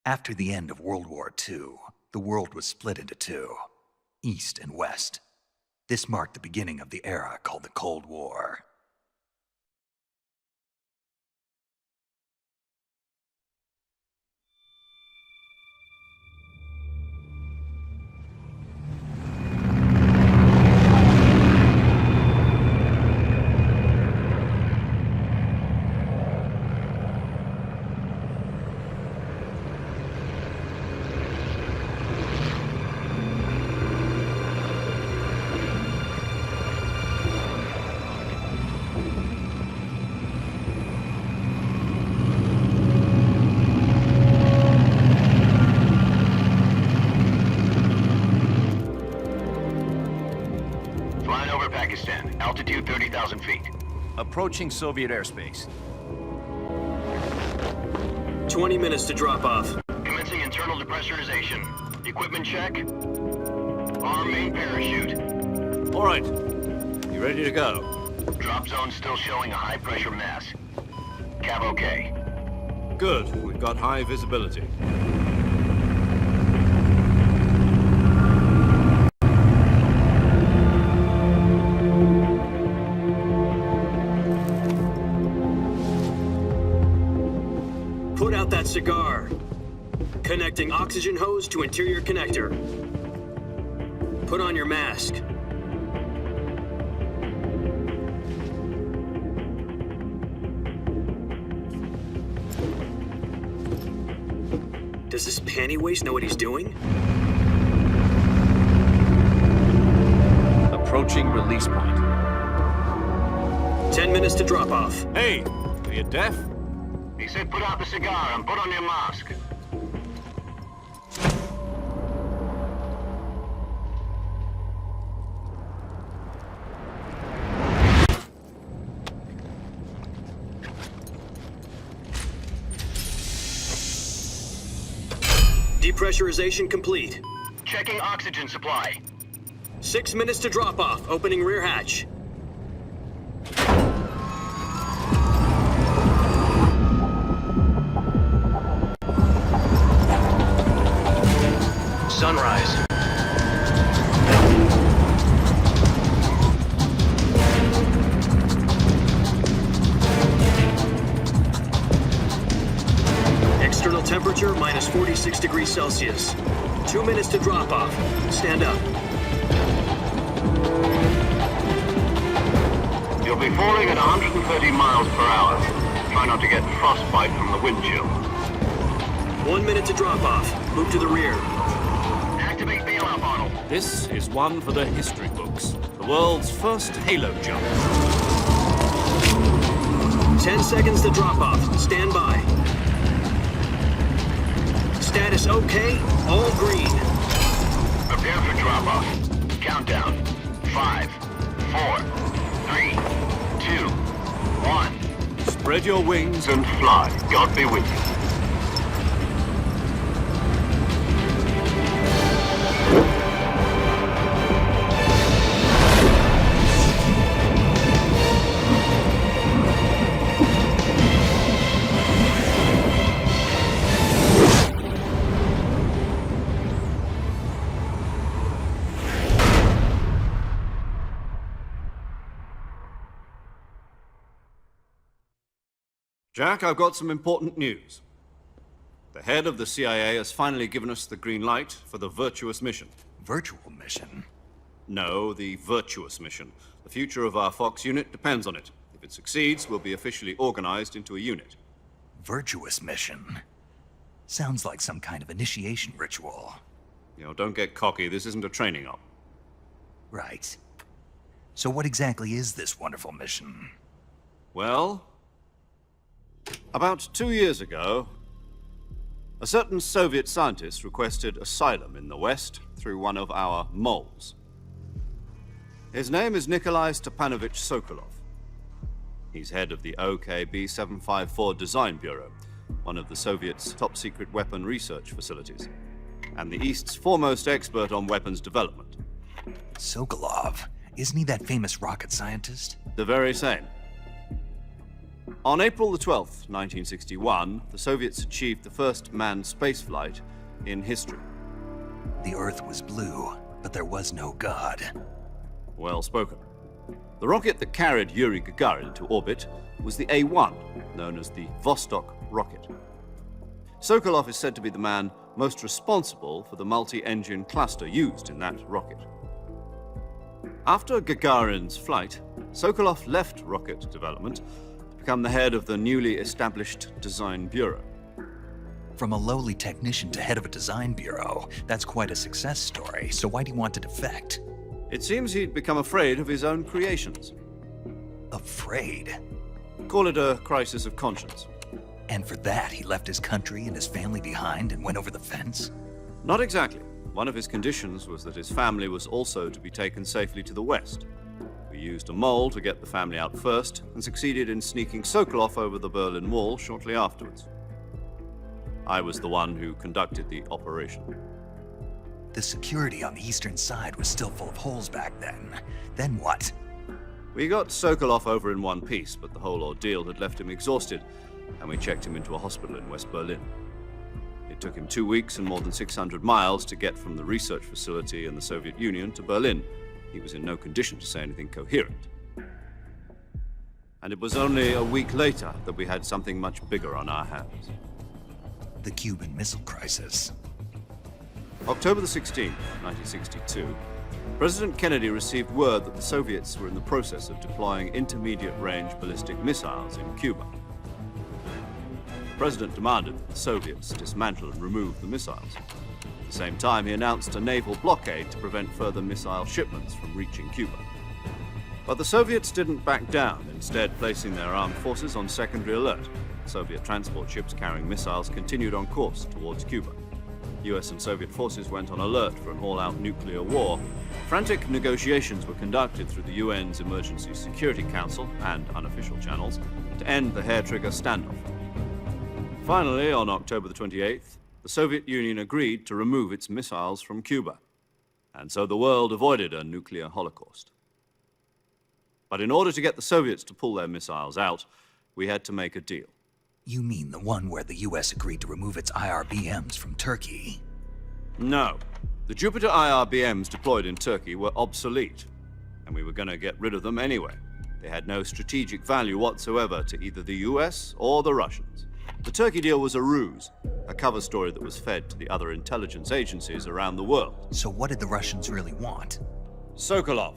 After the end of World War II, the world was split into two, East and West. This marked the beginning of the era called the Cold War. Altitude 30,000 feet. Approaching Soviet airspace. 20 minutes to drop off. Commencing internal depressurization. Equipment check. Arm main parachute. All right. You ready to go? Drop zone still showing a high pressure mass. Cav okay. Good. We've got high visibility. Put out that cigar. Connecting oxygen hose to interior connector. Put on your mask. Does this panty waste know what he's doing? Approaching release point. 10 minutes to drop off. Hey, are you deaf? He said put out the cigar and put on your mask. Depressurization complete. Checking oxygen supply. 6 minutes to drop off. Opening rear hatch. Sunrise. External temperature minus 46 degrees Celsius. 2 minutes to drop off. Stand up. You'll be falling at 130 miles per hour. Try not to get frostbite from the wind chill. 1 minute to drop off. Move to the rear. Activate bailout bottle. This is one for the history books. The world's first halo jump. 10 seconds to drop off. Stand by. Status okay. All green. Prepare for drop off. Countdown. 5, 4, 3, 2, 1. Spread your wings And fly. God be with you. Jack, I've got some important news. The head of the CIA has finally given us the green light for the Virtuous mission. Virtual mission? No, the Virtuous mission. The future of our Fox unit depends on it. If it succeeds, we'll be officially organized into a unit. Virtuous mission? Sounds like some kind of initiation ritual. You know, don't get cocky. This isn't a training op. Right. So what exactly is this wonderful mission? Well, about 2 years ago, a certain Soviet scientist requested asylum in the West through one of our moles. His name is Nikolai Stepanovich Sokolov. He's head of the OKB 754 Design Bureau, one of the Soviets' top-secret weapon research facilities, and the East's foremost expert on weapons development. Sokolov? Isn't he that famous rocket scientist? The very same. On April the 12th, 1961, the Soviets achieved the first manned spaceflight in history. The Earth was blue, but there was no God. Well spoken. The rocket that carried Yuri Gagarin to orbit was the A-1, known as the Vostok rocket. Sokolov is said to be the man most responsible for the multi-engine cluster used in that rocket. After Gagarin's flight, Sokolov left rocket development to become the head of the newly established Design Bureau. From a lowly technician to head of a design bureau, that's quite a success story, so why'd he want to defect? It seems he'd become afraid of his own creations. Afraid? Call it a crisis of conscience. And for that, he left his country and his family behind and went over the fence? Not exactly. One of his conditions was that his family was also to be taken safely to the west. We used a mole to get the family out first and succeeded in sneaking Sokolov over the Berlin Wall shortly afterwards. I was the one who conducted the operation. The security on the eastern side was still full of holes back then. Then what? We got Sokolov over in one piece, but the whole ordeal had left him exhausted, and we checked him into a hospital in West Berlin. It took him 2 weeks and more than 600 miles to get from the research facility in the Soviet Union to Berlin. He was in no condition to say anything coherent. And it was only a week later that we had something much bigger on our hands. The Cuban Missile Crisis. October the 16th, 1962, President Kennedy received word that the Soviets were in the process of deploying intermediate-range ballistic missiles in Cuba. The President demanded that the Soviets dismantle and remove the missiles. At the same time, he announced a naval blockade to prevent further missile shipments from reaching Cuba. But the Soviets didn't back down, instead placing their armed forces on secondary alert. Soviet transport ships carrying missiles continued on course towards Cuba. US and Soviet forces went on alert for an all-out nuclear war. Frantic negotiations were conducted through the UN's Emergency Security Council and unofficial channels to end the hair-trigger standoff. Finally, on October the 28th, the Soviet Union agreed to remove its missiles from Cuba, and so the world avoided a nuclear holocaust. But in order to get the Soviets to pull their missiles out, we had to make a deal. You mean the one where the US agreed to remove its IRBMs from Turkey? No. The Jupiter IRBMs deployed in Turkey were obsolete, and we were going to get rid of them anyway. They had no strategic value whatsoever to either the US or the Russians. The Turkey deal was a ruse, a cover story that was fed to the other intelligence agencies around the world. So what did the Russians really want? Sokolov.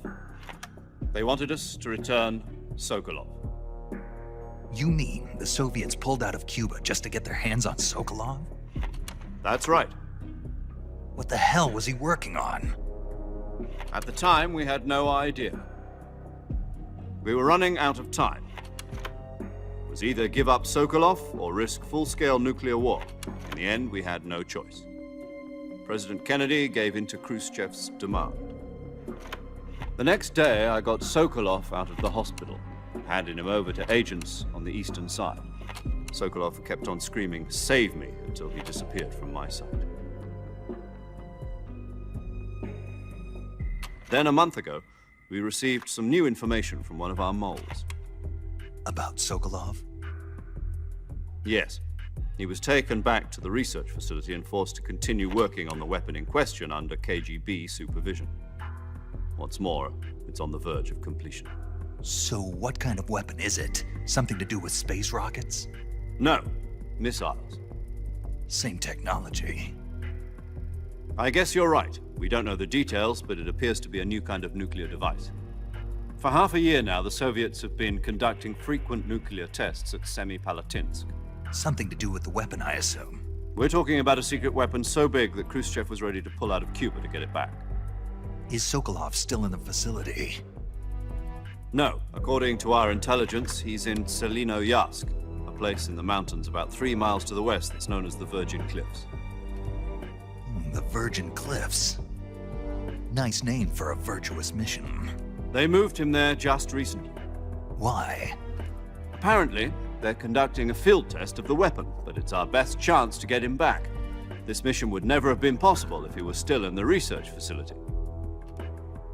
They wanted us to return Sokolov. You mean the Soviets pulled out of Cuba just to get their hands on Sokolov? That's right. What the hell was he working on? At the time, we had no idea. We were running out of time. It was either give up Sokolov or risk full-scale nuclear war. In the end, we had no choice. President Kennedy gave in to Khrushchev's demand. The next day, I got Sokolov out of the hospital, handing him over to agents on the eastern side. Sokolov kept on screaming, "Save me," until he disappeared from my sight. Then a month ago, we received some new information from one of our moles. About Sokolov? Yes. He was taken back to the research facility and forced to continue working on the weapon in question under KGB supervision. What's more, it's on the verge of completion. So what kind of weapon is it? Something to do with space rockets? No, missiles. Same technology. I guess you're right. We don't know the details, but it appears to be a new kind of nuclear device. For half a year now, the Soviets have been conducting frequent nuclear tests at Semipalatinsk. Something to do with the weapon, I assume. We're talking about a secret weapon so big that Khrushchev was ready to pull out of Cuba to get it back. Is Sokolov still in the facility? No. According to our intelligence, he's in Selinoyarsk, a place in the mountains about 3 miles to the west that's known as the Virgin Cliffs. The Virgin Cliffs. Nice name for a virtuous mission. They moved him there just recently. Why? Apparently, they're conducting a field test of the weapon, but it's our best chance to get him back. This mission would never have been possible if he was still in the research facility.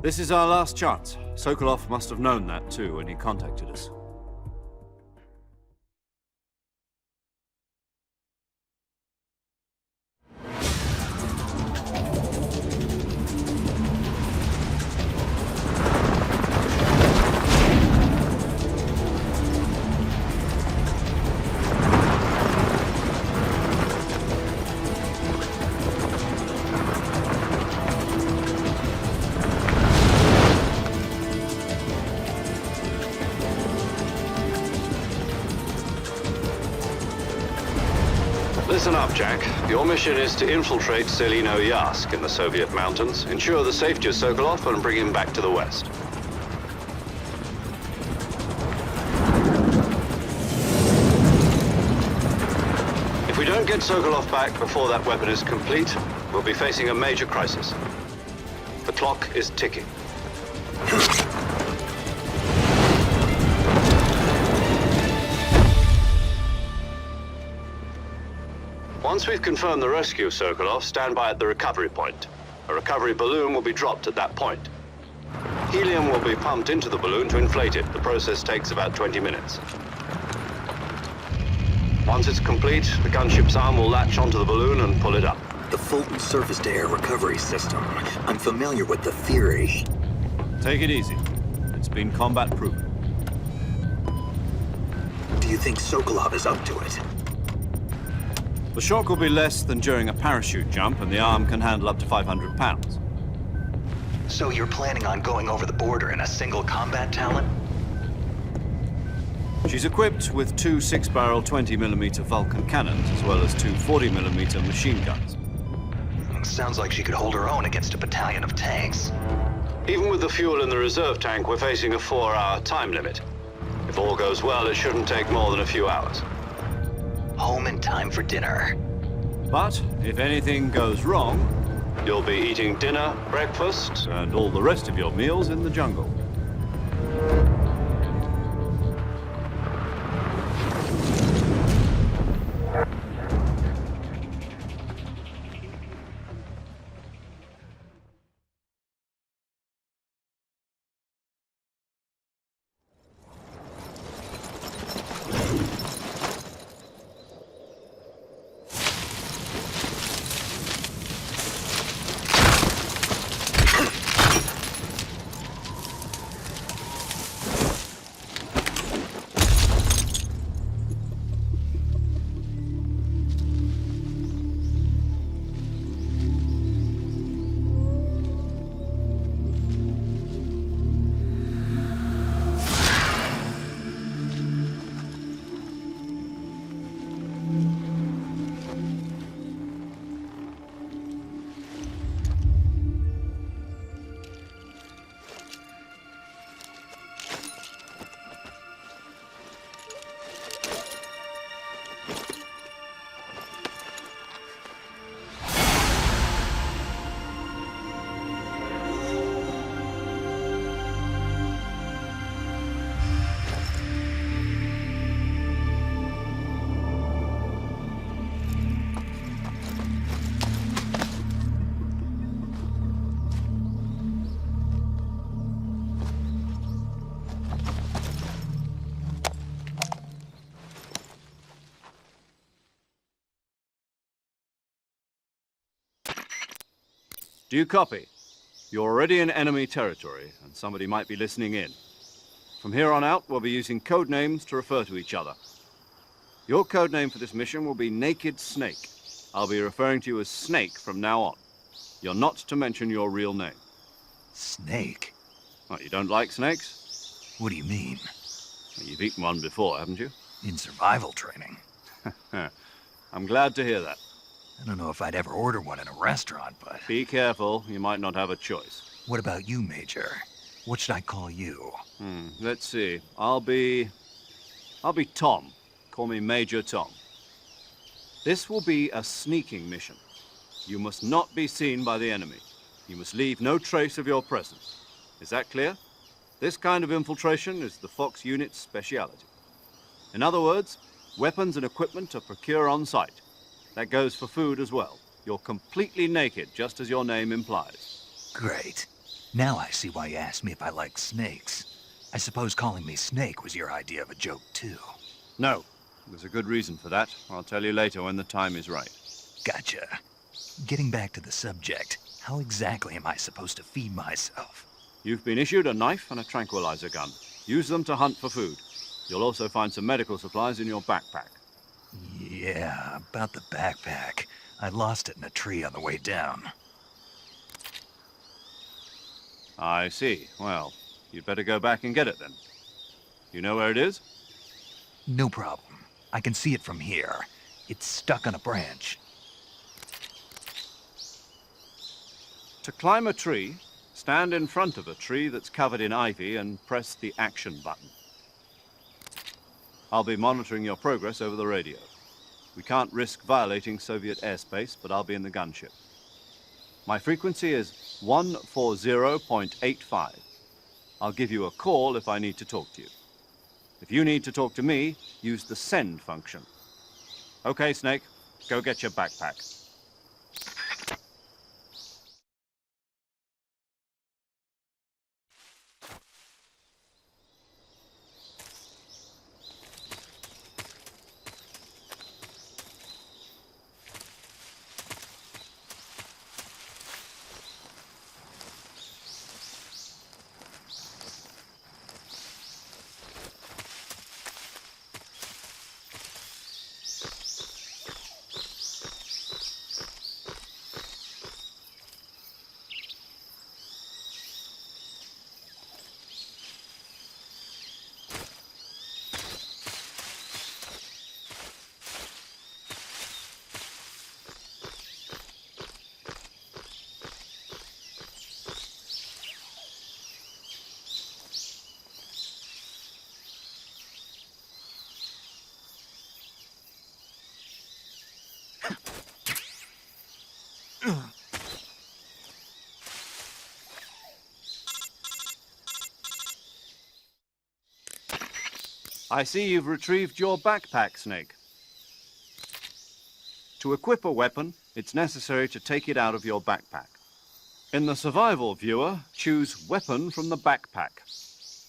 This is our last chance. Sokolov must have known that too when he contacted us. Listen up, Jack. Your mission is to infiltrate Selino-Yask in the Soviet mountains, ensure the safety of Sokolov, and bring him back to the west. If we don't get Sokolov back before that weapon is complete, we'll be facing a major crisis. The clock is ticking. Once we've confirmed the rescue of Sokolov, stand by at the recovery point. A recovery balloon will be dropped at that point. Helium will be pumped into the balloon to inflate it. The process takes about 20 minutes. Once it's complete, the gunship's arm will latch onto the balloon and pull it up. The Fulton surface-to-air recovery system. I'm familiar with the theory. Take it easy. It's been combat-proven. Do you think Sokolov is up to it? The shock will be less than during a parachute jump, and the arm can handle up to 500 pounds. So you're planning on going over the border in a single combat talent? She's equipped with two 6-barrel 20mm Vulcan cannons, as well as two 40mm machine guns. Sounds like she could hold her own against a battalion of tanks. Even with the fuel in the reserve tank, we're facing a 4-hour time limit. If all goes well, it shouldn't take more than a few hours. Home in time for dinner. But if anything goes wrong, you'll be eating dinner, breakfast, and all the rest of your meals in the jungle. Do you copy? You're already in enemy territory, and somebody might be listening in. From here on out, we'll be using code names to refer to each other. Your code name for this mission will be Naked Snake. I'll be referring to you as Snake from now on. You're not to mention your real name. Snake? What, you don't like snakes? What do you mean? Well, you've eaten one before, haven't you? In survival training. I'm glad to hear that. I don't know if I'd ever order one in a restaurant, but... Be careful, you might not have a choice. What about you, Major? What should I call you? Let's see. I'll be Tom. Call me Major Tom. This will be a sneaking mission. You must not be seen by the enemy. You must leave no trace of your presence. Is that clear? This kind of infiltration is the Fox unit's speciality. In other words, weapons and equipment are procured on site. That goes for food as well. You're completely naked, just as your name implies. Great. Now I see why you asked me if I like snakes. I suppose calling me Snake was your idea of a joke, too. No. There's a good reason for that. I'll tell you later when the time is right. Gotcha. Getting back to the subject, how exactly am I supposed to feed myself? You've been issued a knife and a tranquilizer gun. Use them to hunt for food. You'll also find some medical supplies in your backpack. Yeah, about the backpack. I lost it in a tree on the way down. I see. Well, you'd better go back and get it then. You know where it is? No problem. I can see it from here. It's stuck on a branch. To climb a tree, stand in front of a tree that's covered in ivy and press the action button. I'll be monitoring your progress over the radio. We can't risk violating Soviet airspace, but I'll be in the gunship. My frequency is 140.85. I'll give you a call if I need to talk to you. If you need to talk to me, use the send function. Okay, Snake, go get your backpack. I see you've retrieved your backpack, Snake. To equip a weapon, it's necessary to take it out of your backpack. In the survival viewer, choose Weapon from the backpack.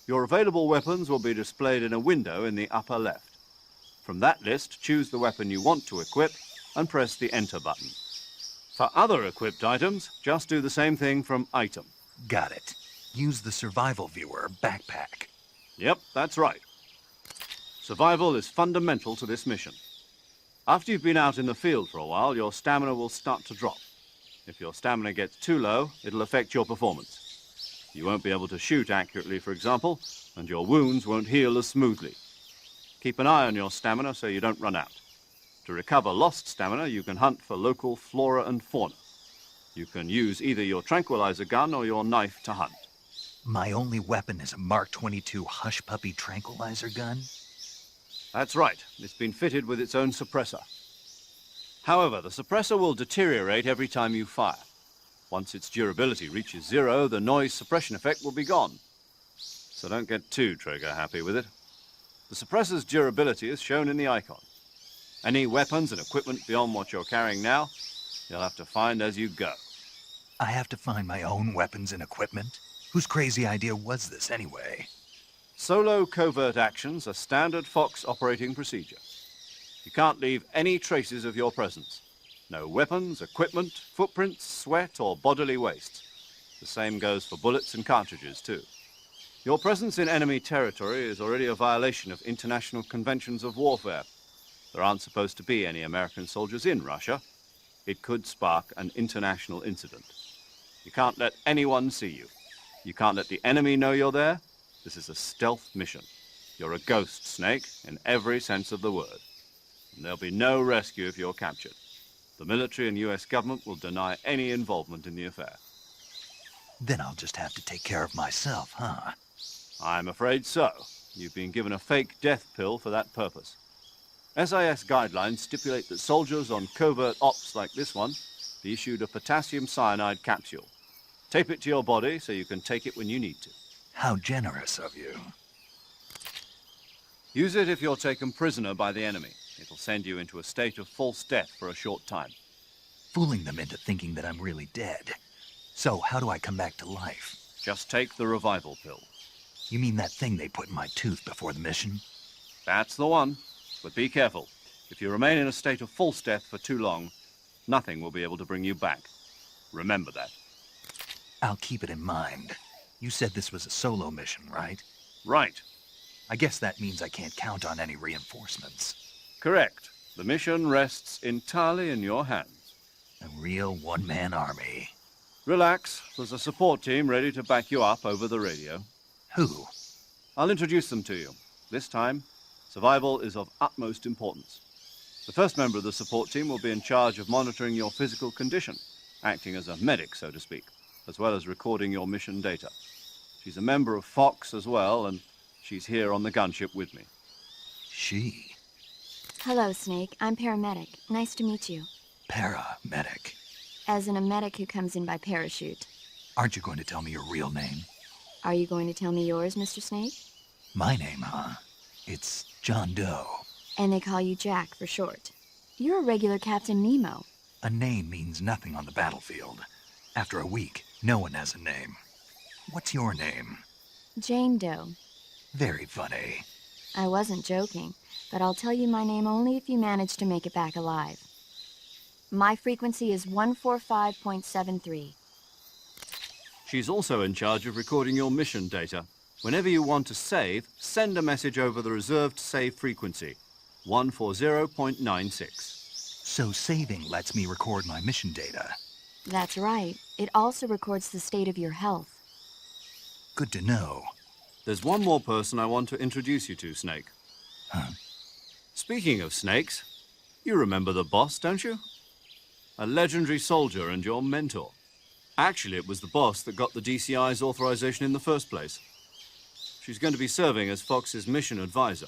Your available weapons will be displayed in a window in the upper left. From that list, choose the weapon you want to equip and press the Enter button. For other equipped items, just do the same thing from Item. Got it. Use the survival viewer backpack. Yep, that's right. Survival is fundamental to this mission. After you've been out in the field for a while, your stamina will start to drop. If your stamina gets too low, it'll affect your performance. You won't be able to shoot accurately, for example, and your wounds won't heal as smoothly. Keep an eye on your stamina so you don't run out. To recover lost stamina, you can hunt for local flora and fauna. You can use either your tranquilizer gun or your knife to hunt. My only weapon is a Mark 22 Hush Puppy tranquilizer gun? That's right. It's been fitted with its own suppressor. However, the suppressor will deteriorate every time you fire. Once its durability reaches 0, the noise suppression effect will be gone. So don't get too trigger happy with it. The suppressor's durability is shown in the icon. Any weapons and equipment beyond what you're carrying now, you'll have to find as you go. I have to find my own weapons and equipment? Whose crazy idea was this anyway? Solo covert actions are standard Fox operating procedure. You can't leave any traces of your presence. No weapons, equipment, footprints, sweat, or bodily waste. The same goes for bullets and cartridges, too. Your presence in enemy territory is already a violation of international conventions of warfare. There aren't supposed to be any American soldiers in Russia. It could spark an international incident. You can't let anyone see you. You can't let the enemy know you're there. This is a stealth mission. You're a ghost, Snake, in every sense of the word. And there'll be no rescue if you're captured. The military and US government will deny any involvement in the affair. Then I'll just have to take care of myself, huh? I'm afraid so. You've been given a fake death pill for that purpose. SIS guidelines stipulate that soldiers on covert ops like this one be issued a potassium cyanide capsule. Tape it to your body so you can take it when you need to. How generous of you. Use it if you're taken prisoner by the enemy. It'll send you into a state of false death for a short time. Fooling them into thinking that I'm really dead. So how do I come back to life? Just take the revival pill. You mean that thing they put in my tooth before the mission? That's the one. But be careful. If you remain in a state of false death for too long, nothing will be able to bring you back. Remember that. I'll keep it in mind. You said this was a solo mission, right? Right. I guess that means I can't count on any reinforcements. Correct. The mission rests entirely in your hands. A real one-man army. Relax. There's a support team ready to back you up over the radio. Who? I'll introduce them to you. This time, survival is of utmost importance. The first member of the support team will be in charge of monitoring your physical condition, acting as a medic, so to speak, as well as recording your mission data. She's a member of Fox as well, and she's here on the gunship with me. She? Hello, Snake. I'm paramedic. Nice to meet you. Paramedic. As in a medic who comes in by parachute. Aren't you going to tell me your real name? Are you going to tell me yours, Mr. Snake? My name, huh? It's John Doe. And they call you Jack for short. You're a regular Captain Nemo. A name means nothing on the battlefield. After a week, no one has a name. What's your name? Jane Doe. Very funny. I wasn't joking, but I'll tell you my name only if you manage to make it back alive. My frequency is 145.73. She's also in charge of recording your mission data. Whenever you want to save, send a message over the reserved save frequency, 140.96. So saving lets me record my mission data. That's right. It also records the state of your health. Good to know. There's one more person I want to introduce you to, Snake. Huh? Speaking of snakes, you remember the boss, don't you? A legendary soldier and your mentor. Actually, it was the boss that got the DCI's authorization in the first place. She's going to be serving as Fox's mission advisor.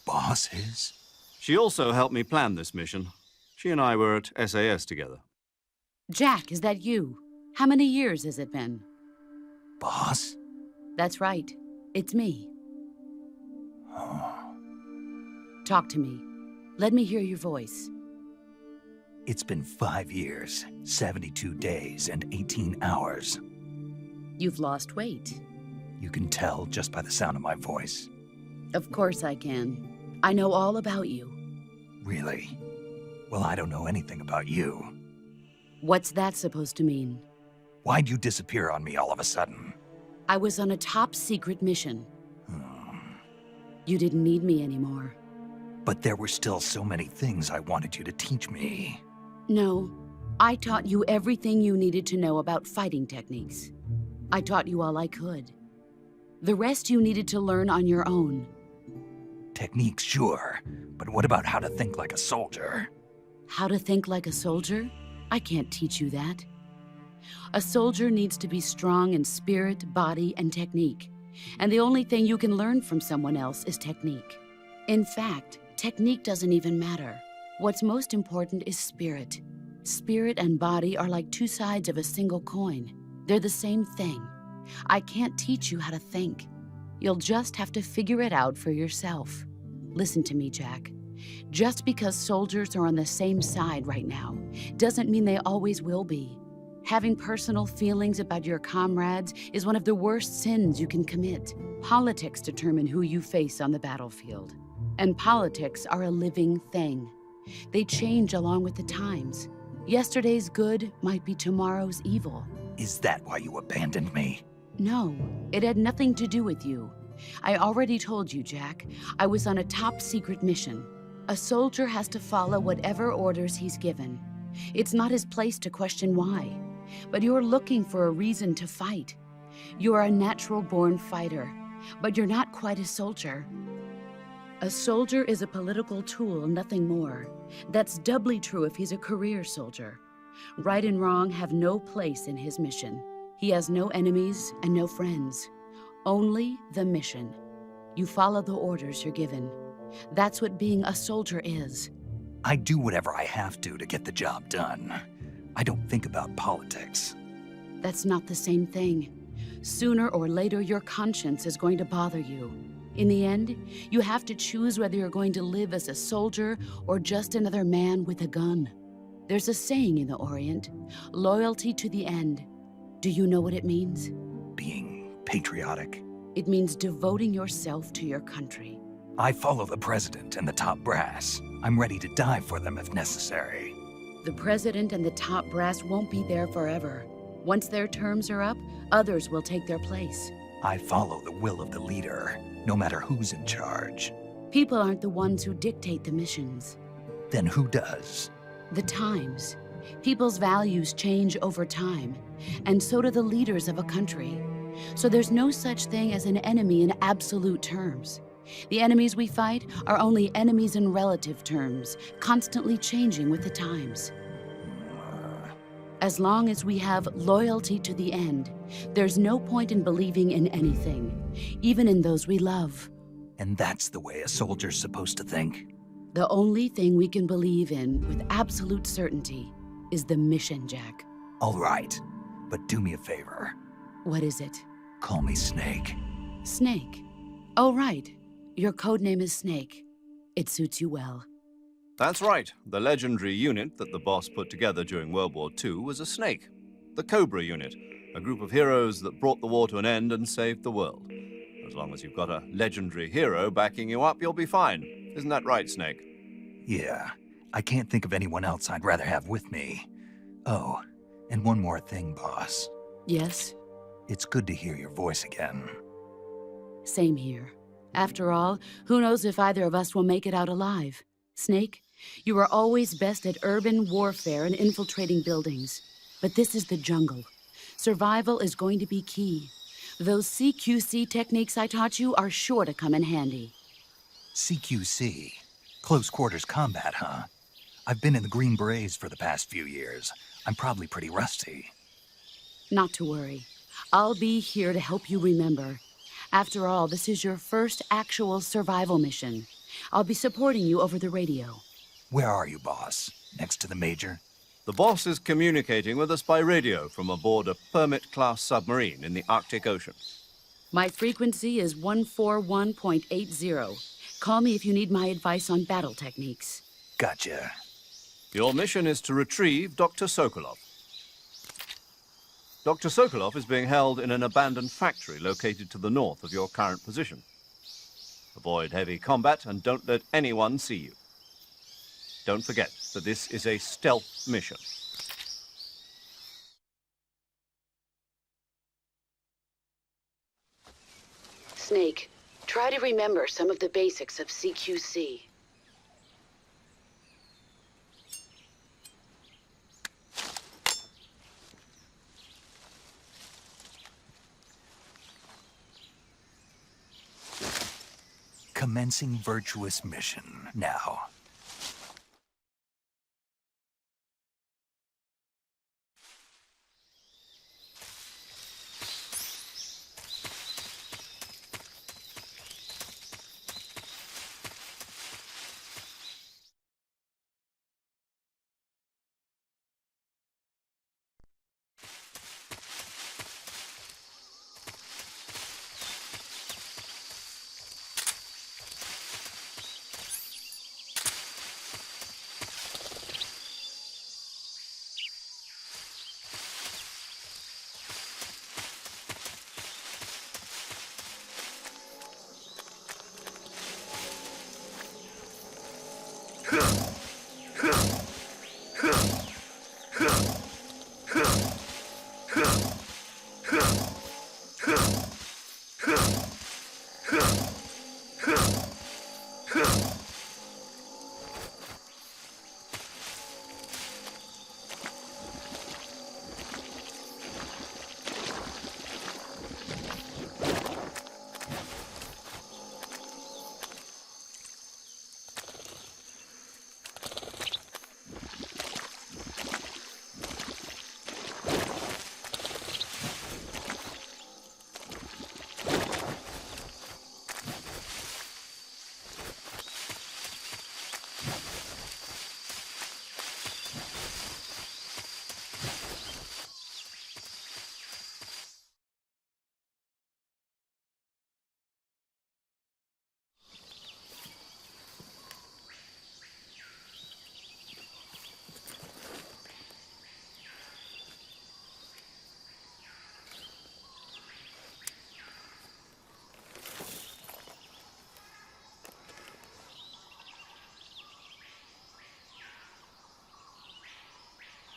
Boss is? She also helped me plan this mission. She and I were at SAS together. Jack, is that you? How many years has it been? Boss? That's right. It's me. Talk to me. Let me hear your voice. It's been 5 years, 72 days, and 18 hours. You've lost weight. You can tell just by the sound of my voice. Of course I can. I know all about you. Really? Well, I don't know anything about you. What's that supposed to mean? Why'd you disappear on me all of a sudden? I was on a top-secret mission. You didn't need me anymore. But there were still so many things I wanted you to teach me. No, I taught you everything you needed to know about fighting techniques. I taught you all I could. The rest you needed to learn on your own. Techniques, sure. But what about how to think like a soldier? How to think like a soldier? I can't teach you that. A soldier needs to be strong in spirit, body, and technique. And the only thing you can learn from someone else is technique. In fact, technique doesn't even matter. What's most important is spirit. Spirit and body are like two sides of a single coin. They're the same thing. I can't teach you how to think. You'll just have to figure it out for yourself. Listen to me, Jack. Just because soldiers are on the same side right now doesn't mean they always will be. Having personal feelings about your comrades is one of the worst sins you can commit. Politics determine who you face on the battlefield. And politics are a living thing. They change along with the times. Yesterday's good might be tomorrow's evil. Is that why you abandoned me? No, it had nothing to do with you. I already told you, Jack. I was on a top-secret mission. A soldier has to follow whatever orders he's given. It's not his place to question why. But you're looking for a reason to fight. You are a natural-born fighter, but you're not quite a soldier. A soldier is a political tool, nothing more. That's doubly true if he's a career soldier. Right and wrong have no place in his mission. He has no enemies and no friends. Only the mission. You follow the orders you're given. That's what being a soldier is. I do whatever I have to get the job done. I don't think about politics. That's not the same thing. Sooner or later, your conscience is going to bother you. In the end, you have to choose whether you're going to live as a soldier or just another man with a gun. There's a saying in the Orient, loyalty to the end. Do you know what it means? Being patriotic. It means devoting yourself to your country. I follow the president and the top brass. I'm ready to die for them if necessary. The president and the top brass won't be there forever. Once their terms are up, others will take their place. I follow the will of the leader, no matter who's in charge. People aren't the ones who dictate the missions. Then who does? The times. People's values change over time, and so do the leaders of a country. So there's no such thing as an enemy in absolute terms. The enemies we fight are only enemies in relative terms, constantly changing with the times. As long as we have loyalty to the end, there's no point in believing in anything, even in those we love. And that's the way a soldier's supposed to think? The only thing we can believe in with absolute certainty is the mission, Jack. All right, but do me a favor. What is it? Call me Snake. Snake. Oh, right. Your codename is Snake. It suits you well. That's right. The legendary unit that the boss put together during World War II was a snake. The Cobra unit, a group of heroes that brought the war to an end and saved the world. As long as you've got a legendary hero backing you up, you'll be fine. Isn't that right, Snake? Yeah, I can't think of anyone else I'd rather have with me. Oh, and one more thing, boss. Yes? It's good to hear your voice again. Same here. After all, who knows if either of us will make it out alive? Snake, you are always best at urban warfare and infiltrating buildings. But this is the jungle. Survival is going to be key. Those CQC techniques I taught you are sure to come in handy. CQC? Close quarters combat, huh? I've been in the Green Berets for the past few years. I'm probably pretty rusty. Not to worry. I'll be here to help you remember. After all, this is your first actual survival mission. I'll be supporting you over the radio. Where are you, boss? Next to the Major? The boss is communicating with us by radio from aboard a Permit-class submarine in the Arctic Ocean. My frequency is 141.80. Call me if you need my advice on battle techniques. Gotcha. Your mission is to retrieve Dr. Sokolov. Dr. Sokolov is being held in an abandoned factory located to the north of your current position. Avoid heavy combat and don't let anyone see you. Don't forget that this is a stealth mission. Snake, try to remember some of the basics of CQC. Commencing Virtuous mission now.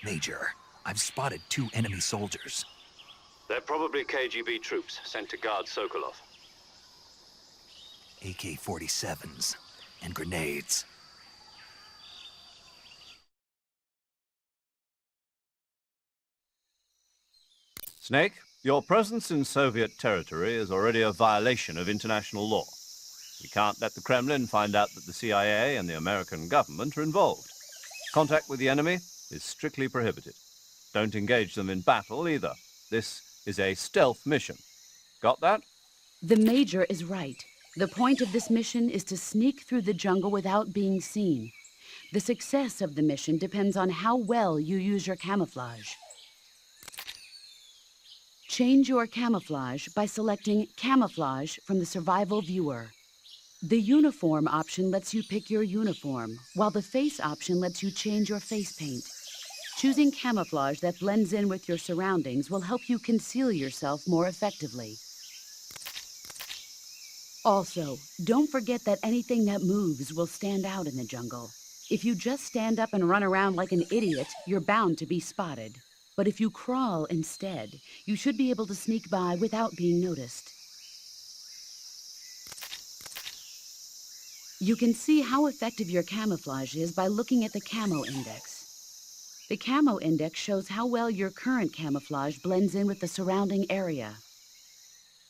Major, I've spotted 2 enemy soldiers. They're probably KGB troops sent to guard Sokolov. AK-47s and grenades. Snake, your presence in Soviet territory is already a violation of international law. We can't let the Kremlin find out that the CIA and the American government are involved. Contact with the enemy is strictly prohibited. Don't engage them in battle either. This is a stealth mission. Got that? The Major is right. The point of this mission is to sneak through the jungle without being seen. The success of the mission depends on how well you use your camouflage. Change your camouflage by selecting Camouflage from the Survival Viewer. The Uniform option lets you pick your uniform, while the Face option lets you change your face paint. Choosing camouflage that blends in with your surroundings will help you conceal yourself more effectively. Also, don't forget that anything that moves will stand out in the jungle. If you just stand up and run around like an idiot, you're bound to be spotted. But if you crawl instead, you should be able to sneak by without being noticed. You can see how effective your camouflage is by looking at the Camo Index. The Camo Index shows how well your current camouflage blends in with the surrounding area.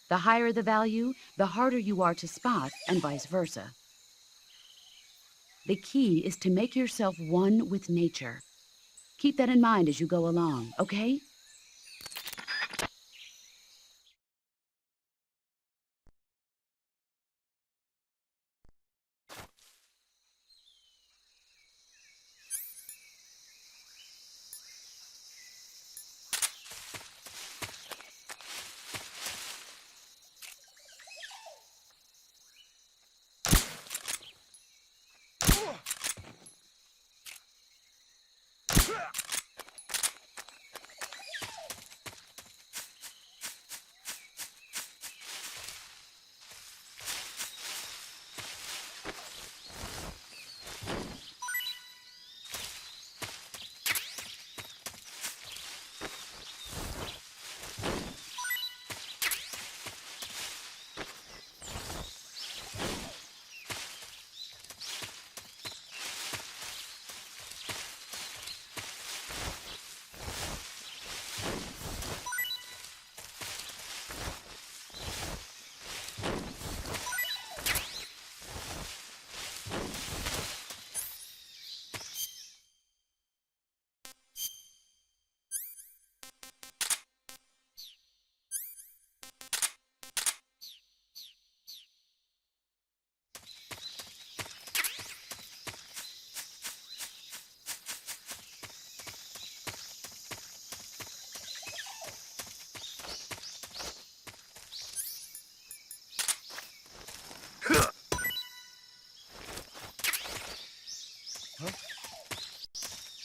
The higher the value, the harder you are to spot, and vice versa. The key is to make yourself one with nature. Keep that in mind as you go along, okay?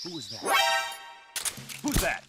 Who was that? Who's that?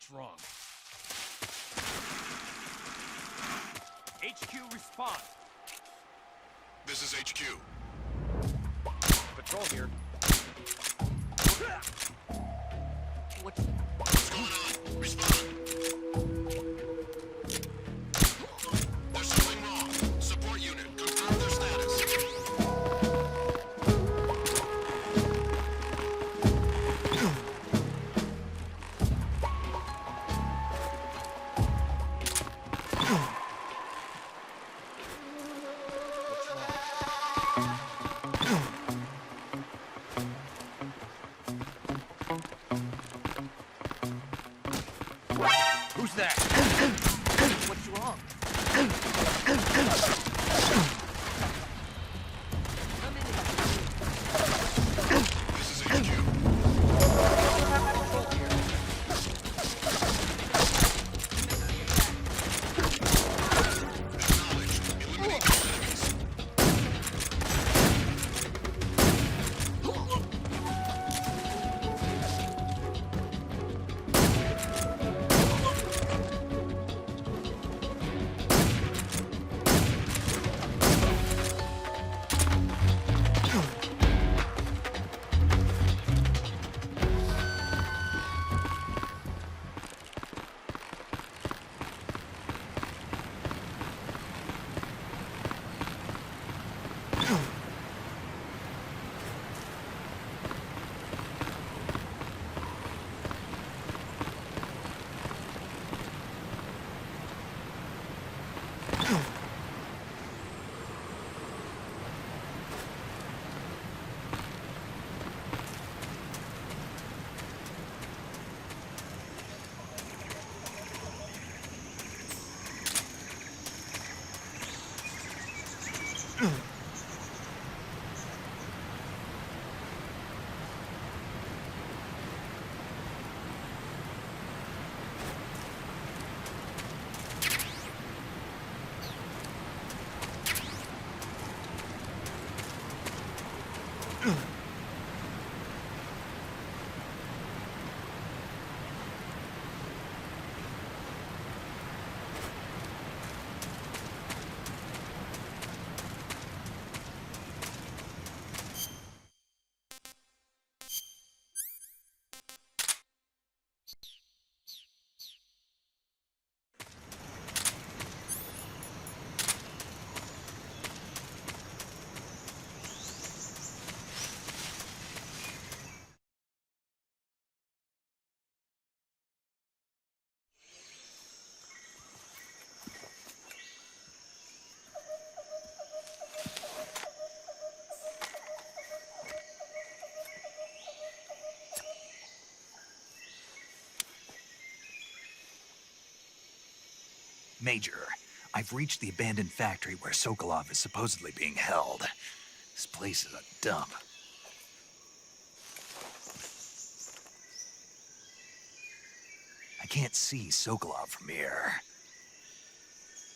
What's wrong? HQ respond. This is HQ. Patrol here. What's going on? Respond. There's something wrong. Support unit, confirm their status. Who's that? What's wrong? This is HQ. Acknowledged. Eliminate all enemies. Major, I've reached the abandoned factory where Sokolov is supposedly being held. This place is a dump. I can't see Sokolov from here.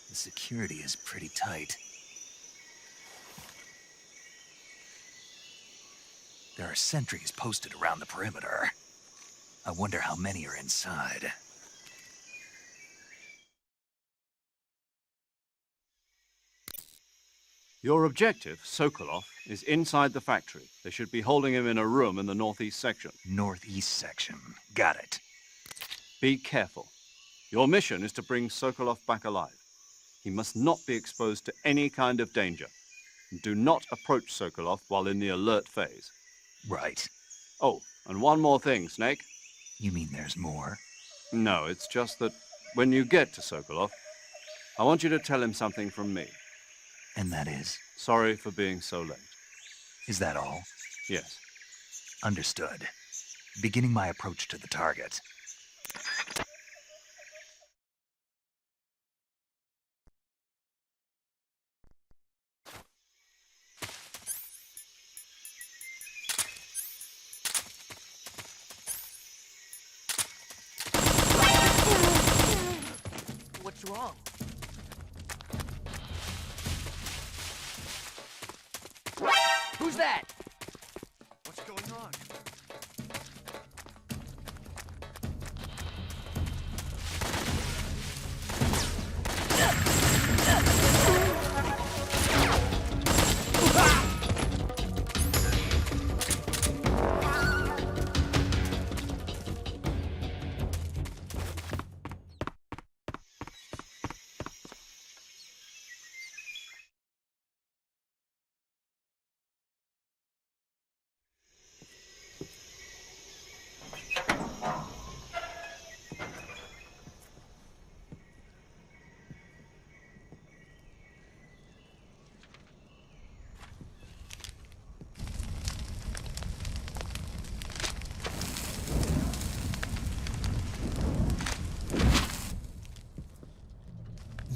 The security is pretty tight. There are sentries posted around the perimeter. I wonder how many are inside. Your objective, Sokolov, is inside the factory. They should be holding him in a room in the northeast section. Northeast section. Got it. Be careful. Your mission is to bring Sokolov back alive. He must not be exposed to any kind of danger. Do not approach Sokolov while in the alert phase. Right. Oh, and one more thing, Snake. You mean there's more? No, it's just that when you get to Sokolov, I want you to tell him something from me. And that is? Sorry for being so late. Is that all? Yes. Understood. Beginning my approach to the target. What's wrong? Who's that? What's going on?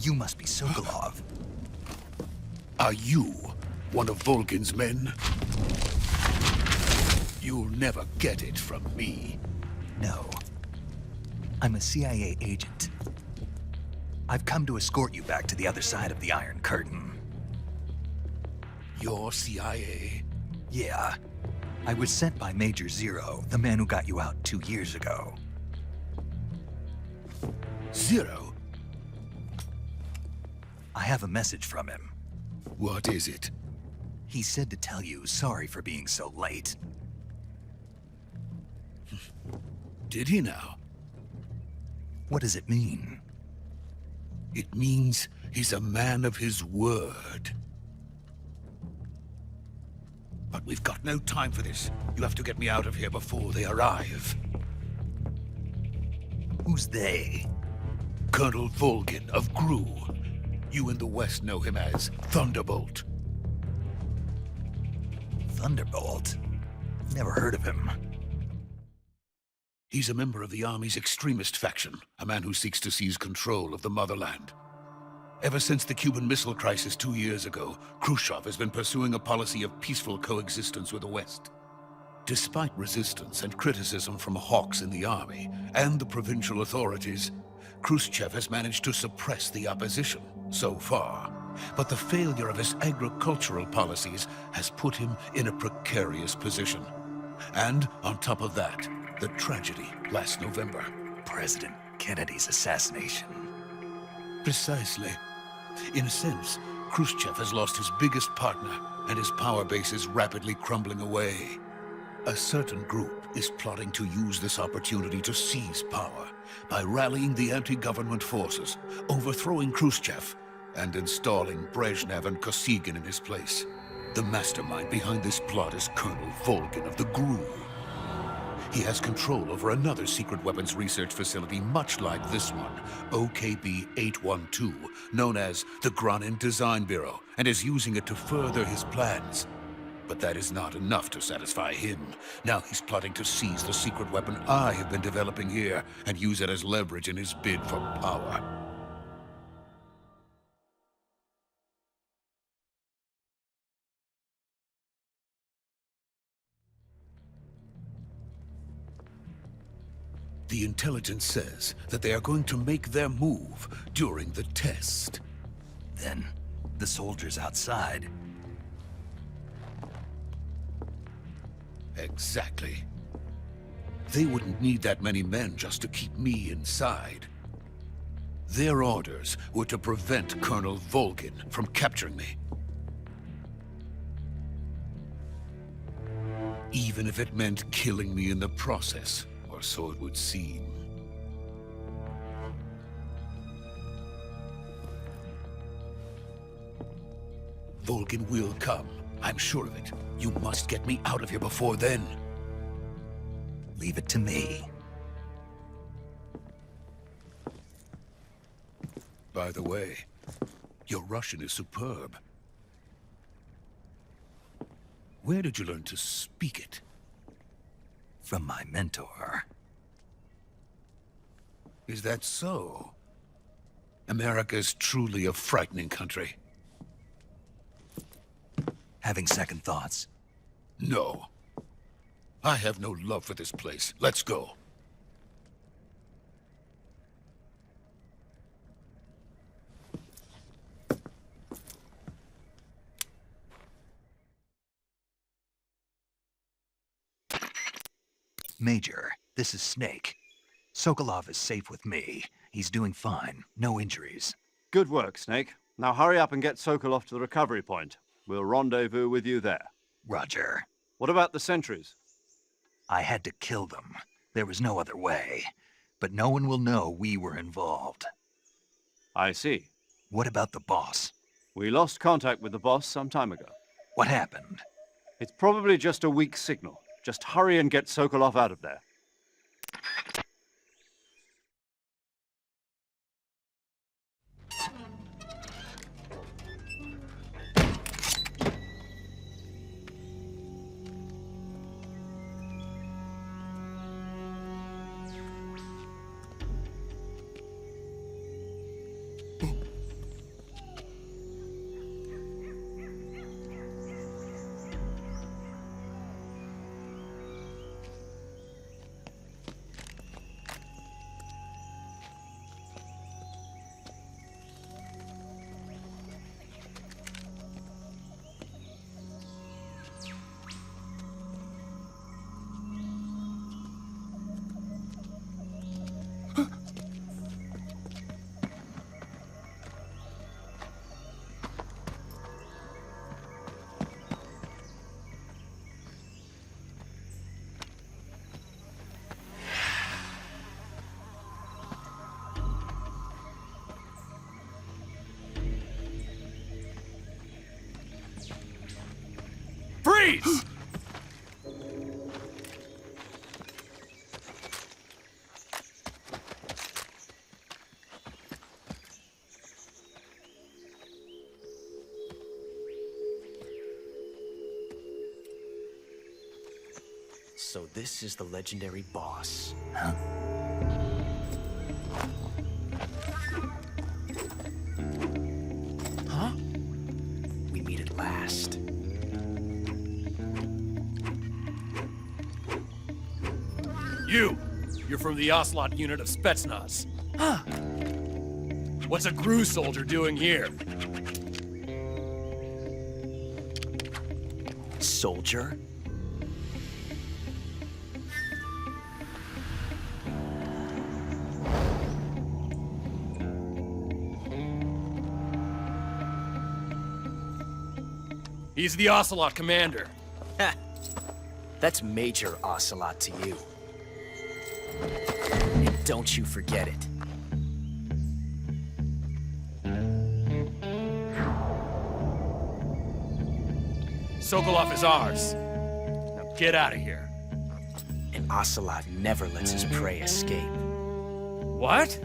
You must be Sokolov. Are you one of Volgin's men? You'll never get it from me. No. I'm a CIA agent. I've come to escort you back to the other side of the Iron Curtain. You're CIA? Yeah. I was sent by Major Zero, the man who got you out 2 years ago. Zero? I have a message from him. What is it? He said to tell you sorry for being so late. Did he now? What does it mean? It means he's a man of his word. But we've got no time for this. You have to get me out of here before they arrive. Who's they? Colonel Volgin of GRU. You in the West know him as Thunderbolt. Thunderbolt? Never heard of him. He's a member of the Army's extremist faction, a man who seeks to seize control of the motherland. Ever since the Cuban Missile Crisis 2 years ago, Khrushchev has been pursuing a policy of peaceful coexistence with the West. Despite resistance and criticism from hawks in the army and the provincial authorities, Khrushchev has managed to suppress the opposition so far. But the failure of his agricultural policies has put him in a precarious position. And on top of that, the tragedy last November. President Kennedy's assassination. Precisely. In a sense, Khrushchev has lost his biggest partner, and his power base is rapidly crumbling away. A certain group is plotting to use this opportunity to seize power by rallying the anti-government forces, overthrowing Khrushchev, and installing Brezhnev and Kosygin in his place. The mastermind behind this plot is Colonel Volgin of the GRU. He has control over another secret weapons research facility much like this one, OKB-812, known as the Granin Design Bureau, and is using it to further his plans. But that is not enough to satisfy him. Now he's plotting to seize the secret weapon I have been developing here and use it as leverage in his bid for power. The intelligence says that they are going to make their move during the test. Then, the soldiers outside. Exactly. They wouldn't need that many men just to keep me inside. Their orders were to prevent Colonel Volgin from capturing me. Even if it meant killing me in the process. Or so it would seem. Volgin will come. I'm sure of it. You must get me out of here before then. Leave it to me. By the way, your Russian is superb. Where did you learn to speak it? From my mentor. Is that so? America is truly a frightening country. Having second thoughts? No. I have no love for this place. Let's go. Major, this is Snake. Sokolov is safe with me. He's doing fine. No injuries. Good work, Snake. Now hurry up and get Sokolov to the recovery point. We'll rendezvous with you there. Roger. What about the sentries? I had to kill them. There was no other way. But no one will know we were involved. I see. What about the boss? We lost contact with the boss some time ago. What happened? It's probably just a weak signal. Just hurry and get Sokolov out of there. Freeze! So this is the legendary boss. Huh? We meet at last. You're from the Ocelot unit of Spetsnaz. Huh. What's a GRU soldier doing here? Soldier? He's the Ocelot commander. Ha! That's Major Ocelot to you. And don't you forget it. Sokolov is ours. Now get out of here. And Ocelot never lets his prey escape. What?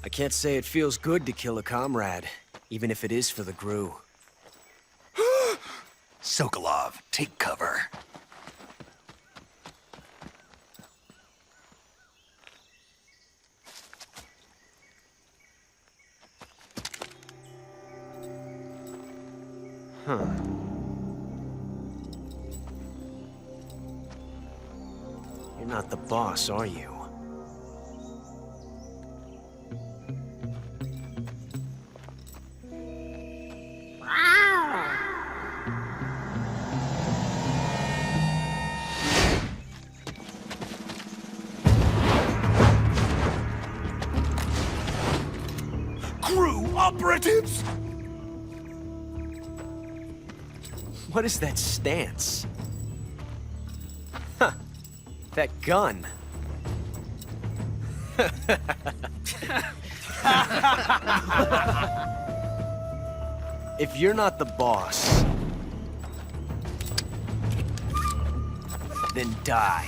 I can't say it feels good to kill a comrade, even if it is for the GRU. Sokolov, take cover. Huh. You're not the boss, are you? GRU operatives! What is that stance? Huh. That gun. If you're not the boss, then die.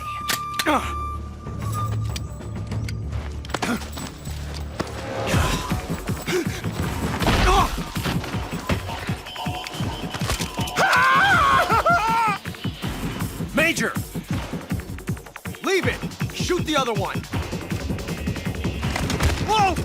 Major! Leave it! Shoot the other one! Whoa!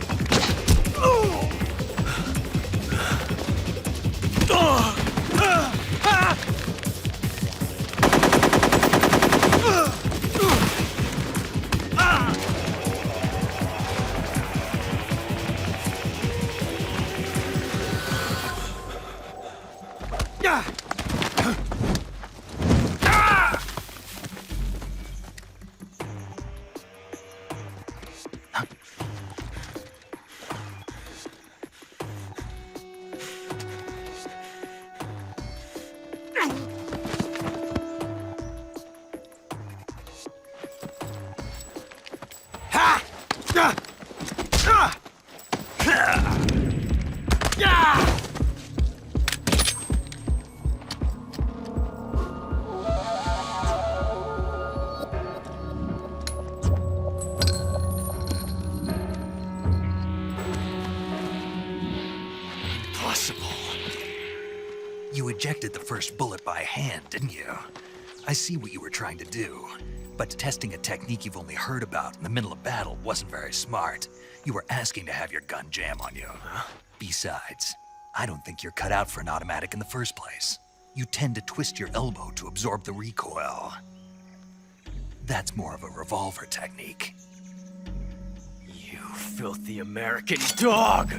ejected the first bullet by hand, didn't you? I see what you were trying to do, but testing a technique you've only heard about in the middle of battle wasn't very smart. You were asking to have your gun jam on you. Besides, I don't think you're cut out for an automatic in the first place. You tend to twist your elbow to absorb the recoil. That's more of a revolver technique. You filthy American dog!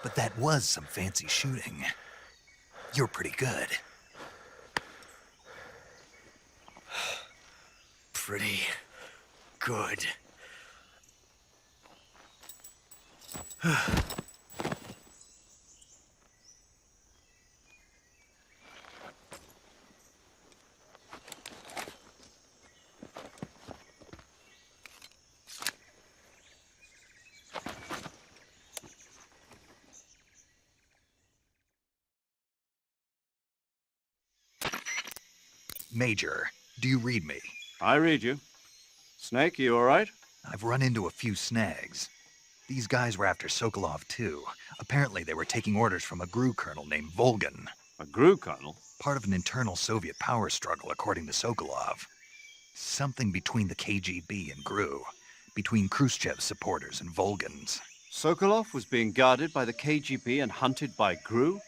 But that was some fancy shooting. You're pretty good. Pretty good. Major, do you read me? I read you. Snake, you all right? I've run into a few snags. These guys were after Sokolov too. Apparently they were taking orders from a GRU colonel named Volgan. A GRU colonel? Part of an internal Soviet power struggle, according to Sokolov. Something between the KGB and GRU. Between Khrushchev's supporters and Volgan's. Sokolov was being guarded by the KGB and hunted by GRU?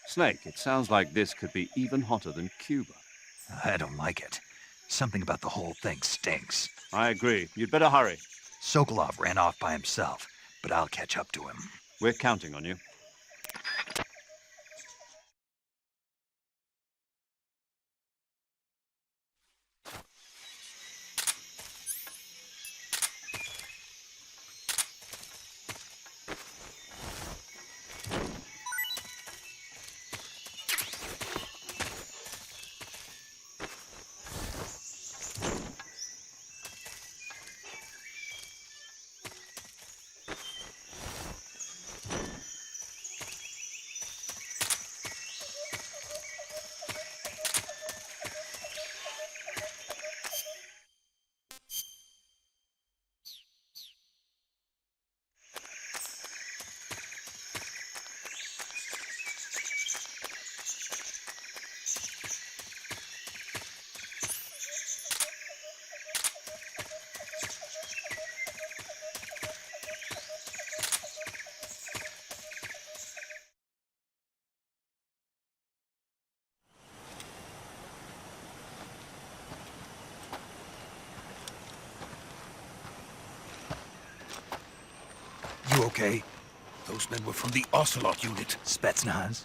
Snake, it sounds like this could be even hotter than Cuba. I don't like it. Something about the whole thing stinks. I agree. You'd better hurry. Sokolov ran off by himself, but I'll catch up to him. We're counting on you. You okay? Those men were from the Ocelot unit. Spetsnaz?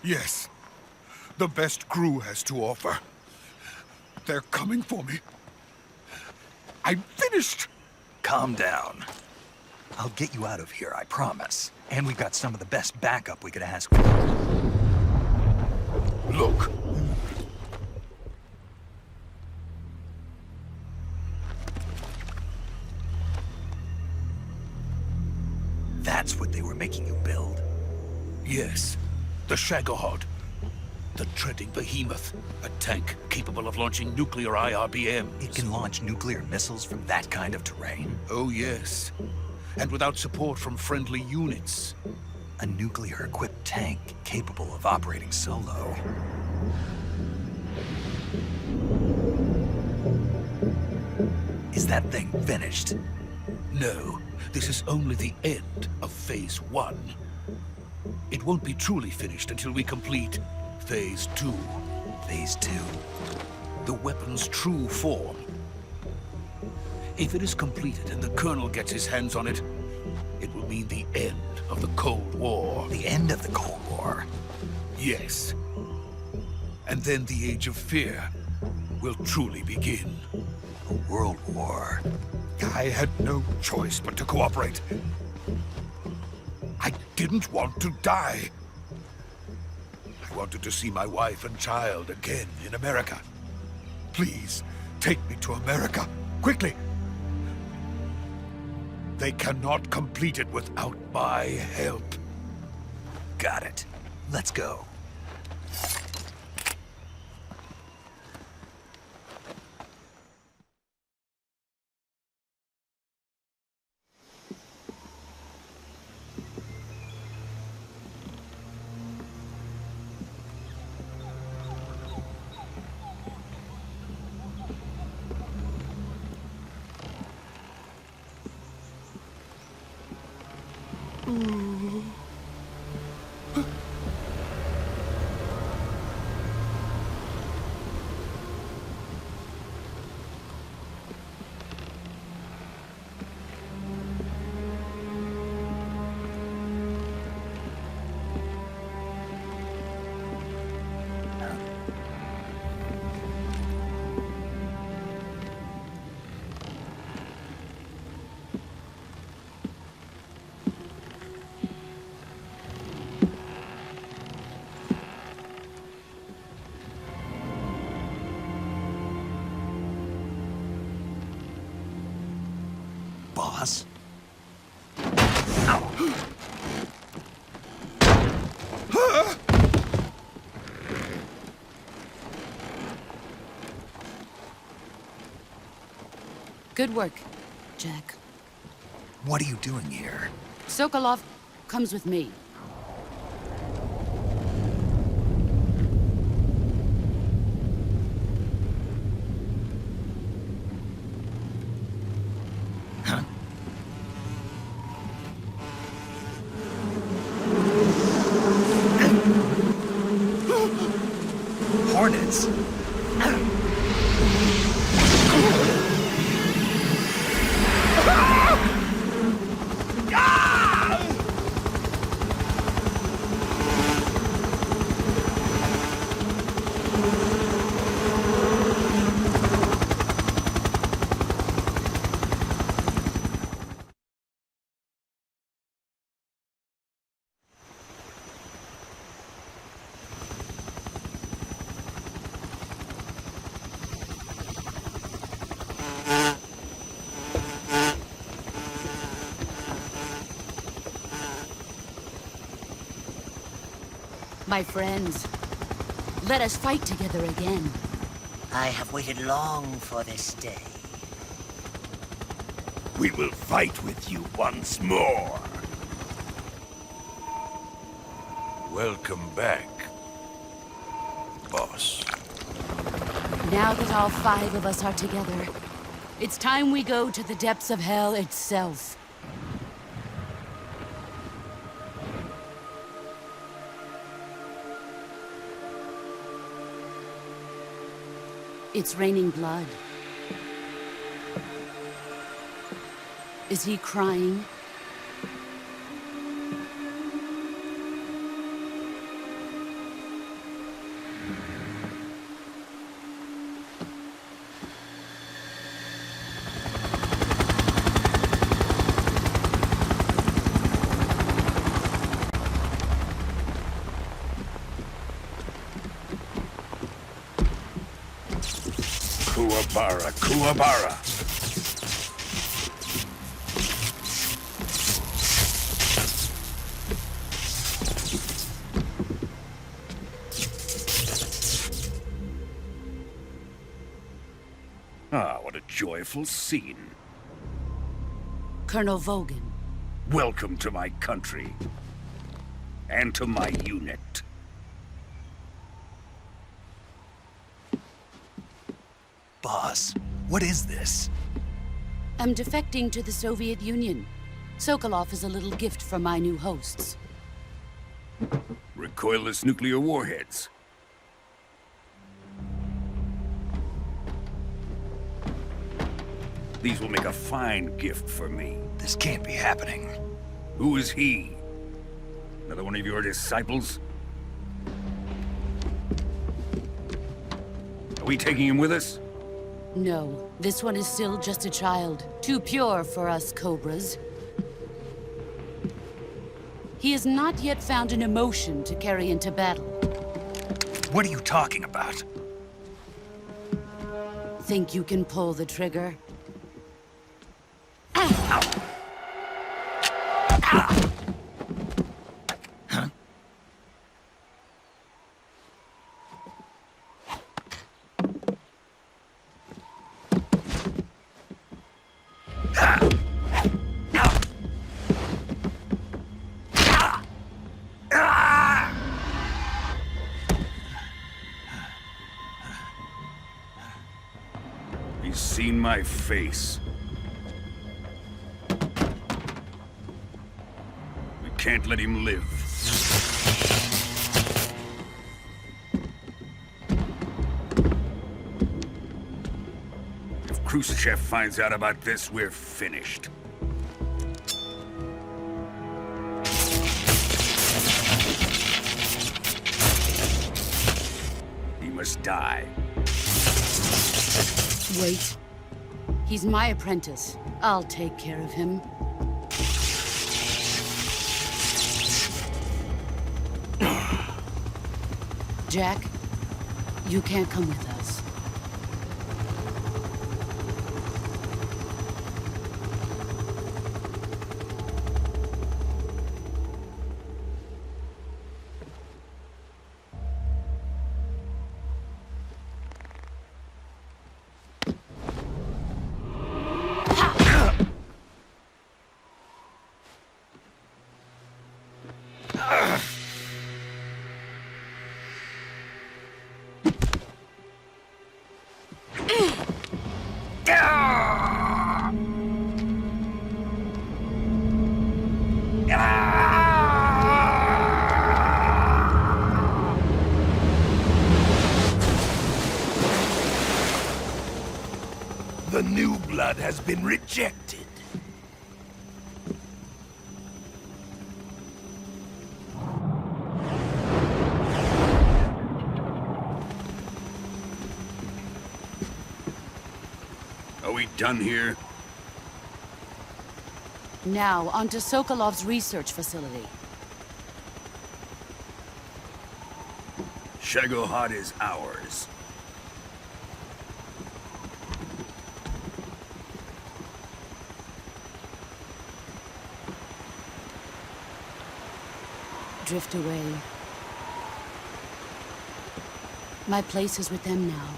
Yes. The best GRU has to offer. They're coming for me. I'm finished! Calm down. I'll get you out of here, I promise. And we've got some of the best backup we could ask for. Look. That's what they were making you build? Yes. The Shagohod. The treading behemoth. A tank capable of launching nuclear IRBMs. It can launch nuclear missiles from that kind of terrain? Oh, yes. And without support from friendly units. A nuclear-equipped tank capable of operating solo. Is that thing finished? No. This is only the end of Phase 1. It won't be truly finished until we complete Phase 2. Phase 2? The weapon's true form. If it is completed and the Colonel gets his hands on it, it will mean the end of the Cold War. The end of the Cold War? Yes. And then the Age of Fear will truly begin. A world war. I had no choice but to cooperate. I didn't want to die. I wanted to see my wife and child again in America. Please, take me to America, quickly. They cannot complete it without my help. Got it. Let's go. Boss? Good work, Jack. What are you doing here? Sokolov comes with me. Huh? Hornets? My friends, let us fight together again. I have waited long for this day. We will fight with you once more. Welcome back, boss. Now that all 5 of us are together, it's time we go to the depths of hell itself. It's raining blood. Is he crying? Kuwabara, Kuwabara. Ah, what a joyful scene. Colonel Vogan. Welcome to my country. And to my unit. Boss, what is this? I'm defecting to the Soviet Union. Sokolov is a little gift from my new hosts. Recoilless nuclear warheads. These will make a fine gift for me. This can't be happening. Who is he? Another one of your disciples? Are we taking him with us? No, this one is still just a child. Too pure for us Cobras. He has not yet found an emotion to carry into battle. What are you talking about? Think you can pull the trigger? He's seen my face. We can't let him live. If Khrushchev finds out about this, we're finished. He must die. Wait. He's my apprentice. I'll take care of him. Jack, you can't come with us. The new blood has been rejected. Are we done here? Now, onto Sokolov's research facility. Shagohod is ours. Drift away. My place is with them now.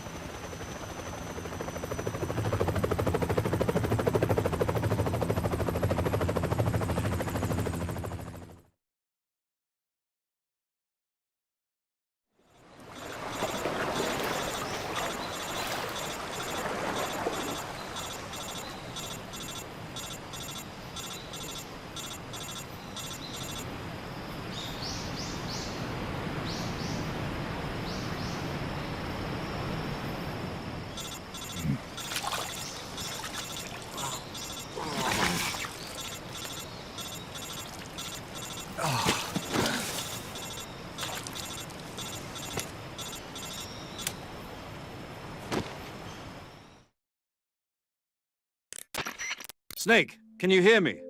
Snake, can you hear me?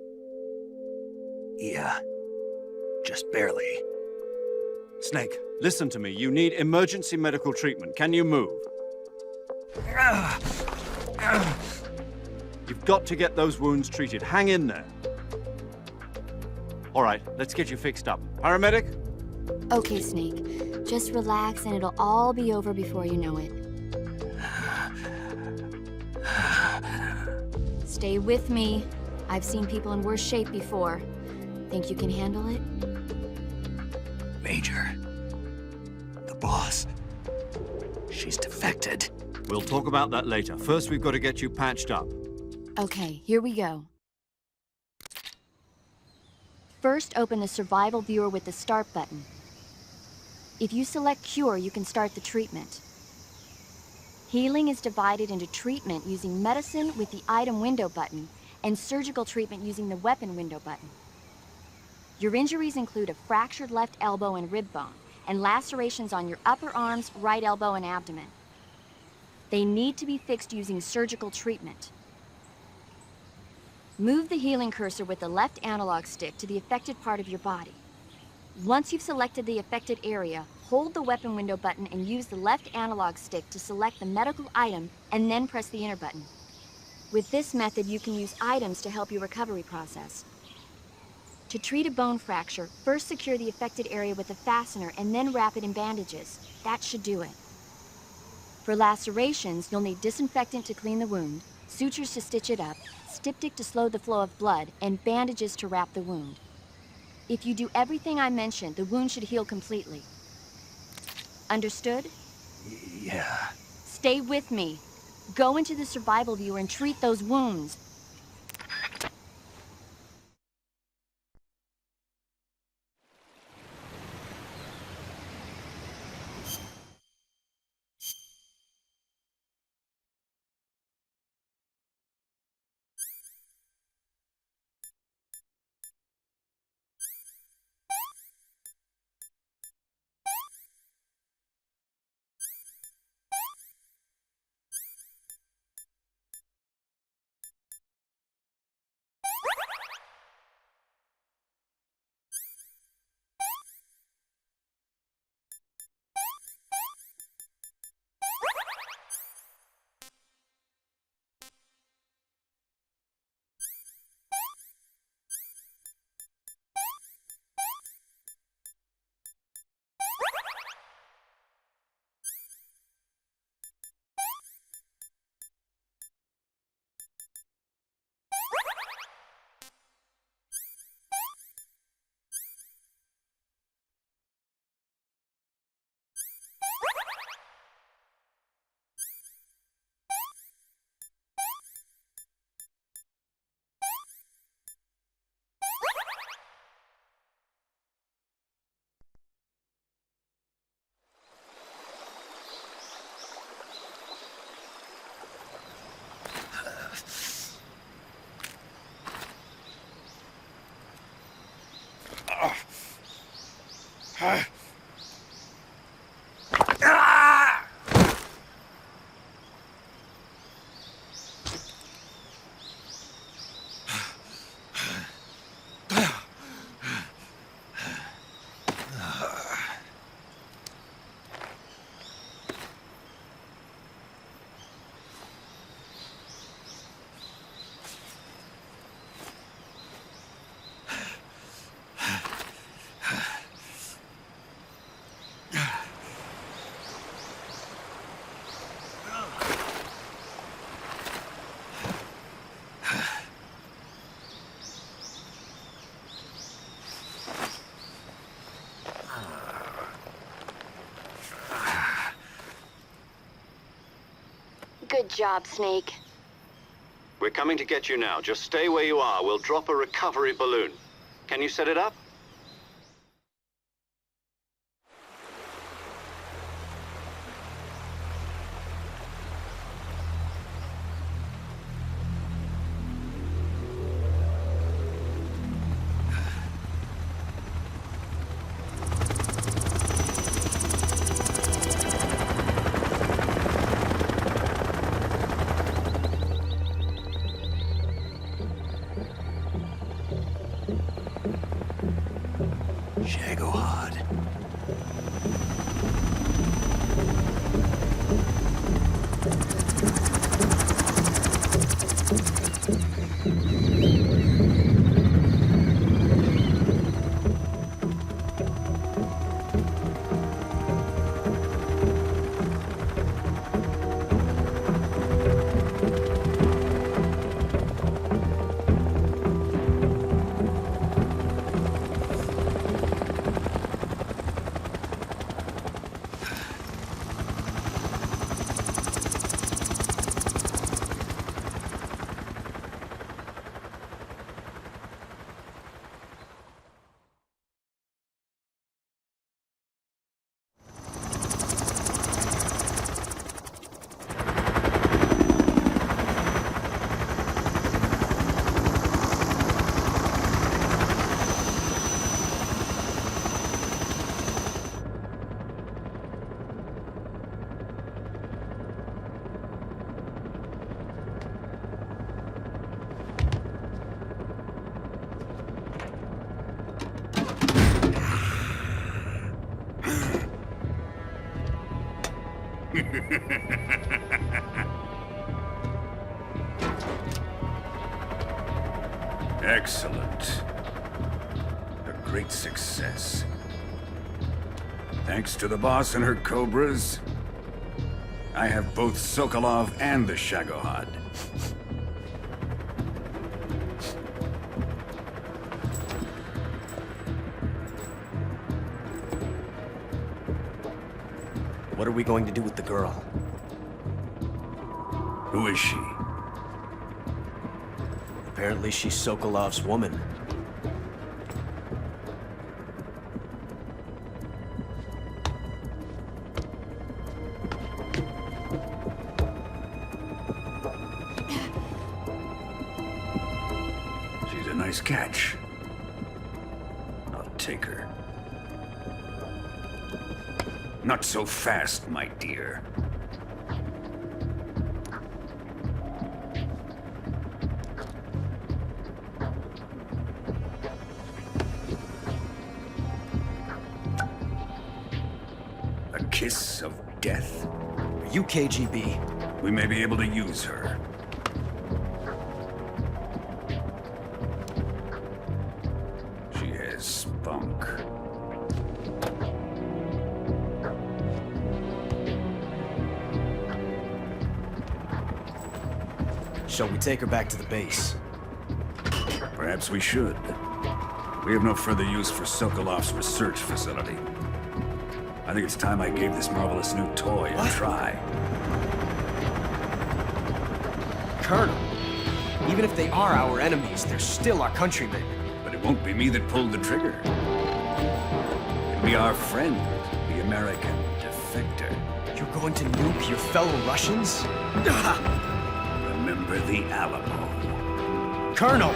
Yeah. Just barely. Snake, listen to me. You need emergency medical treatment. Can you move? You've got to get those wounds treated. Hang in there. All right, let's get you fixed up. Paramedic? Okay, Snake. Just relax and it'll all be over before you know it. Stay with me. I've seen people in worse shape before. Think you can handle it? Major. The boss. She's defected. We'll talk about that later. First, we've got to get you patched up. Okay, here we go. First, open the survival viewer with the start button. If you select cure, you can start the treatment. Healing is divided into treatment using medicine with the item window button and surgical treatment using the weapon window button. Your injuries include a fractured left elbow and rib bone and lacerations on your upper arms, right elbow, and abdomen. They need to be fixed using surgical treatment. Move the healing cursor with the left analog stick to the affected part of your body. Once you've selected the affected area, hold the weapon window button and use the left analog stick to select the medical item and then press the enter button. With this method, you can use items to help your recovery process. To treat a bone fracture, first secure the affected area with a fastener and then wrap it in bandages. That should do it. For lacerations, you'll need disinfectant to clean the wound, sutures to stitch it up, styptic to slow the flow of blood, and bandages to wrap the wound. If you do everything I mentioned, the wound should heal completely. Understood? Yeah. Stay with me. Go into the survival viewer and treat those wounds. Good job, Snake. We're coming to get you now. Just stay where you are. We'll drop a recovery balloon. Can you set it up? Shagohod. Excellent. A great success. Thanks to the boss and her cobras, I have both Sokolov and the Shagohod. What are we going to do with the girl? Who is she? Apparently she's Sokolov's woman. She's a nice catch. I'll take her. Not so fast, my dear. A kiss of death? Are you KGB? We may be able to use her. She has spunk. Shall we take her back to the base? Perhaps we should. We have no further use for Sokolov's research facility. I think it's time I gave this marvelous new toy a try. Colonel, even if they are our enemies, they're still our countrymen. But it won't be me that pulled the trigger. It'll be our friend, the American defector. You're going to nuke your fellow Russians? Remember the Alamo. Colonel!